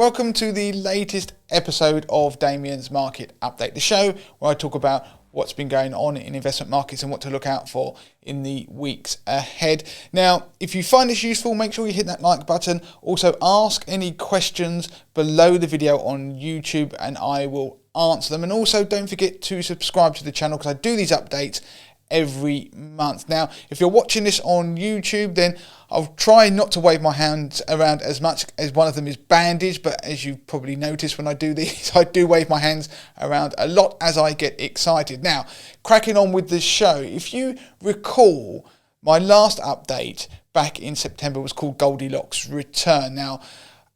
Welcome to the latest episode of Damien's Market Update, the show where I talk about what's been going on in investment markets and what to look out for in the weeks ahead. Now, if you find this useful, make sure you hit that like button. Also, ask any questions below the video on YouTube and I will answer them. And also, don't forget to subscribe to the channel because I do these updates every month. Now, if you're watching this on YouTube, then I'll try not to wave my hands around as much as one of them is bandaged, but as you've probably noticed when I do these, I do wave my hands around a lot as I get excited. Now, cracking on with the show, if you recall, my last update back in September was called Goldilocks Return. Now,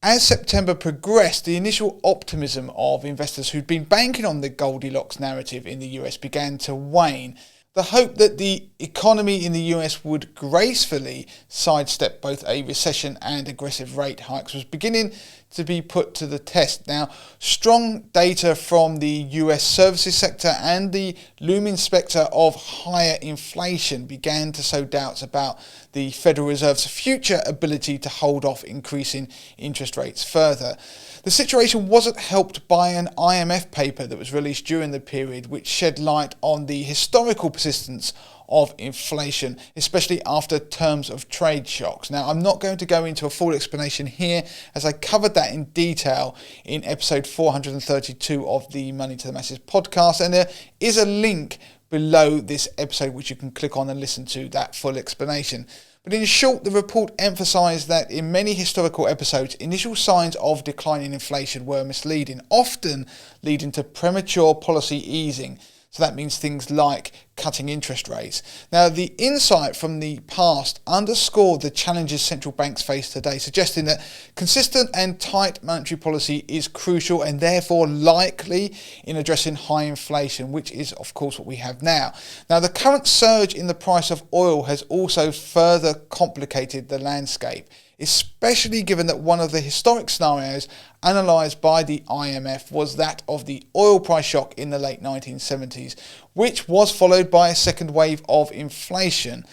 as September progressed, the initial optimism of investors who'd been banking on the Goldilocks narrative in the US began to wane. The hope that the economy in the US would gracefully sidestep both a recession and aggressive rate hikes was beginning to be put to the test. Now, strong data from the US services sector and the looming spectre of higher inflation began to sow doubts about the Federal Reserve's future ability to hold off increasing interest rates further. The situation wasn't helped by an IMF paper that was released during the period, which shed light on the historical persistence of inflation, especially after terms of trade shocks. Now, I'm not going to go into a full explanation here as I covered that in detail in episode 432 of the Money to the Masses podcast, and there is a link below this episode which you can click on and listen to that full explanation. But in short, the report emphasised that in many historical episodes, initial signs of declining inflation were misleading, often leading to premature policy easing. So that means things like cutting interest rates. Now, the insight from the past underscored the challenges central banks face today, suggesting that consistent and tight monetary policy is crucial and therefore likely in addressing high inflation, which is, of course, what we have now. Now, the current surge in the price of oil has also further complicated the landscape, especially given that one of the historic scenarios analysed by the IMF was that of the oil price shock in the late 1970s, which was followed by a second wave of inflation.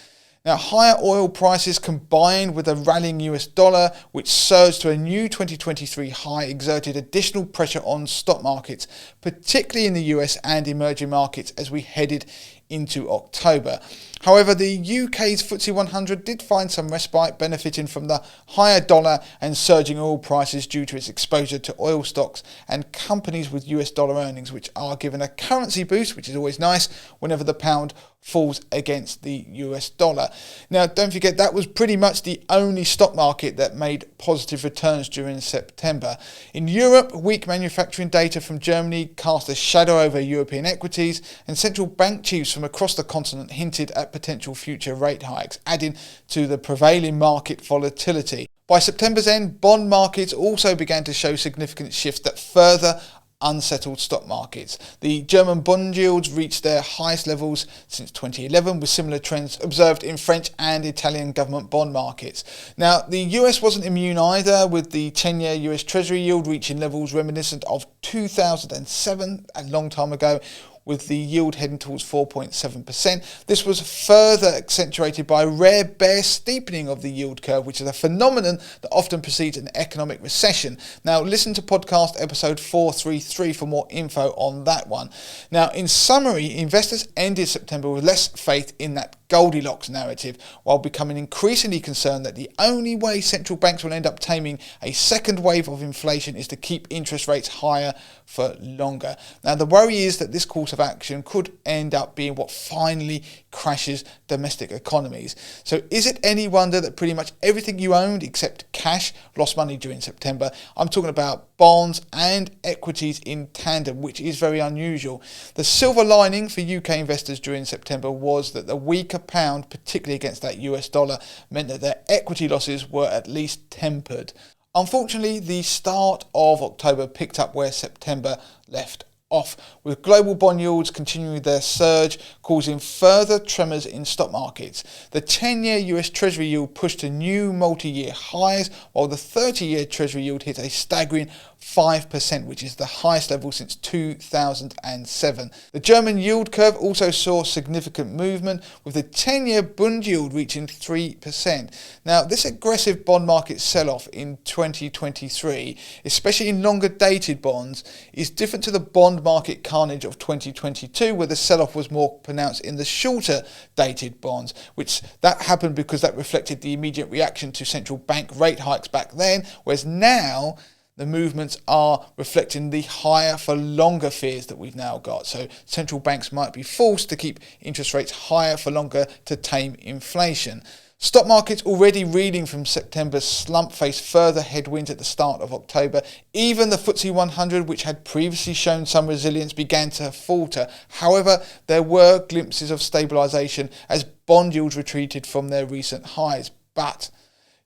Now, higher oil prices combined with a rallying US dollar, which surged to a new 2023 high, exerted additional pressure on stock markets, particularly in the US and emerging markets as we headed into October. However, the UK's FTSE 100 did find some respite, benefiting from the higher dollar and surging oil prices due to its exposure to oil stocks and companies with US dollar earnings, which are given a currency boost, which is always nice whenever the pound falls against the US dollar. Now, don't forget, that was pretty much the only stock market that made positive returns during September. In Europe, weak manufacturing data from Germany cast a shadow over European equities, and central bank chiefs from across the continent hinted at potential future rate hikes, adding to the prevailing market volatility. By September's end, bond markets also began to show significant shifts that further unsettled stock markets. The German bond yields reached their highest levels since 2011, with similar trends observed in French and Italian government bond markets. Now, the US wasn't immune either, with the 10-year US Treasury yield reaching levels reminiscent of 2007, a long time ago, with the yield heading towards 4.7%. This was further accentuated by a rare bear steepening of the yield curve, which is a phenomenon that often precedes an economic recession. Now, listen to podcast episode 433 for more info on that one. Now, in summary, investors ended September with less faith in that Goldilocks narrative, while becoming increasingly concerned that the only way central banks will end up taming a second wave of inflation is to keep interest rates higher for longer. Now, the worry is that this course of action could end up being what finally crashes domestic economies. So is it any wonder that pretty much everything you owned except cash lost money during September? I'm talking about bonds and equities in tandem, which is very unusual. The silver lining for UK investors during September was that the weaker pound, particularly against that US dollar, meant that their equity losses were at least tempered. Unfortunately, the start of October picked up where September left off, with global bond yields continuing their surge, causing further tremors in stock markets. The 10-year US Treasury yield pushed to new multi-year highs, while the 30-year Treasury yield hit a staggering 5%, which is the highest level since 2007. The German yield curve also saw significant movement, with the 10-year Bund yield reaching 3%. Now, this aggressive bond market sell-off in 2023, especially in longer dated bonds, is different to the bond market carnage of 2022, where the sell-off was more pronounced in the shorter dated bonds, which that happened because that reflected the immediate reaction to central bank rate hikes back then, whereas now the movements are reflecting the higher for longer fears that we've now got. So central banks might be forced to keep interest rates higher for longer to tame inflation. Stock markets already reeling from September's slump face further headwinds at the start of October. Even the FTSE 100, which had previously shown some resilience, began to falter. However, there were glimpses of stabilisation as bond yields retreated from their recent highs. But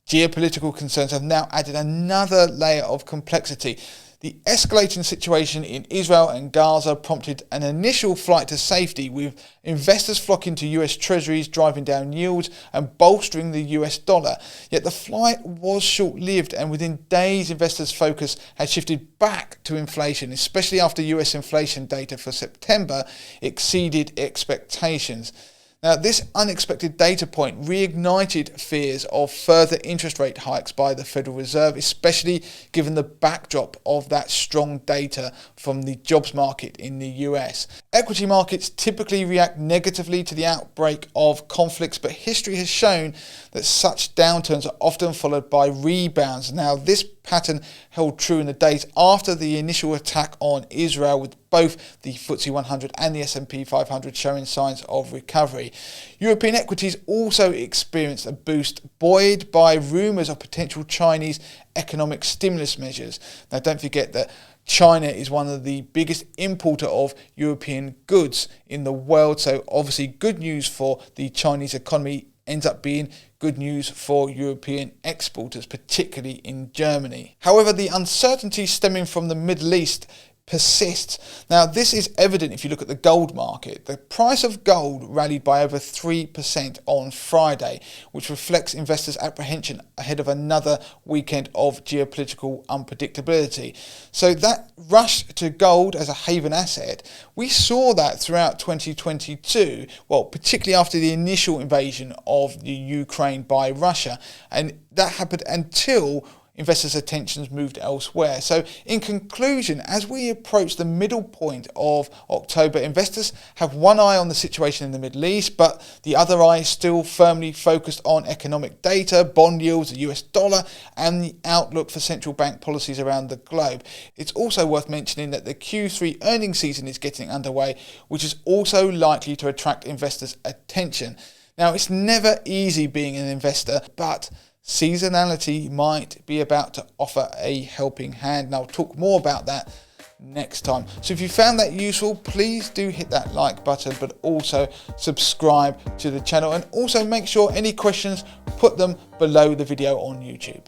geopolitical concerns have now added another layer of complexity. The escalating situation in Israel and Gaza prompted an initial flight to safety, with investors flocking to US treasuries, driving down yields and bolstering the US dollar. Yet the flight was short-lived, and within days investors' focus had shifted back to inflation, especially after US inflation data for September exceeded expectations. Now, this unexpected data point reignited fears of further interest rate hikes by the Federal Reserve, especially given the backdrop of that strong data from the jobs market in the US. Equity markets typically react negatively to the outbreak of conflicts, but history has shown that such downturns are often followed by rebounds. Now, this pattern held true in the days after the initial attack on Israel, with both the FTSE 100 and the S&P 500 showing signs of recovery. European equities also experienced a boost, buoyed by rumours of potential Chinese economic stimulus measures. Now, don't forget that China is one of the biggest importer of European goods in the world, so obviously good news for the Chinese economy ends up being good news for European exporters, particularly in Germany. However, the uncertainty stemming from the Middle East persists. Now, this is evident if you look at the gold market. The price of gold rallied by over 3% on Friday, which reflects investors' apprehension ahead of another weekend of geopolitical unpredictability. So that rush to gold as a haven asset, we saw that throughout 2022, well, particularly after the initial invasion of the Ukraine by Russia, and that happened until investors' attentions moved elsewhere. So in conclusion, as we approach the middle point of October, investors have one eye on the situation in the Middle East, but the other eye is still firmly focused on economic data, bond yields, the US dollar, and the outlook for central bank policies around the globe. It's also worth mentioning that the Q3 earnings season is getting underway, which is also likely to attract investors' attention. Now, it's never easy being an investor, but seasonality might be about to offer a helping hand, and I'll talk more about that next time. So if you found that useful, please do hit that like button, but also subscribe to the channel, and also make sure any questions, put them below the video on YouTube.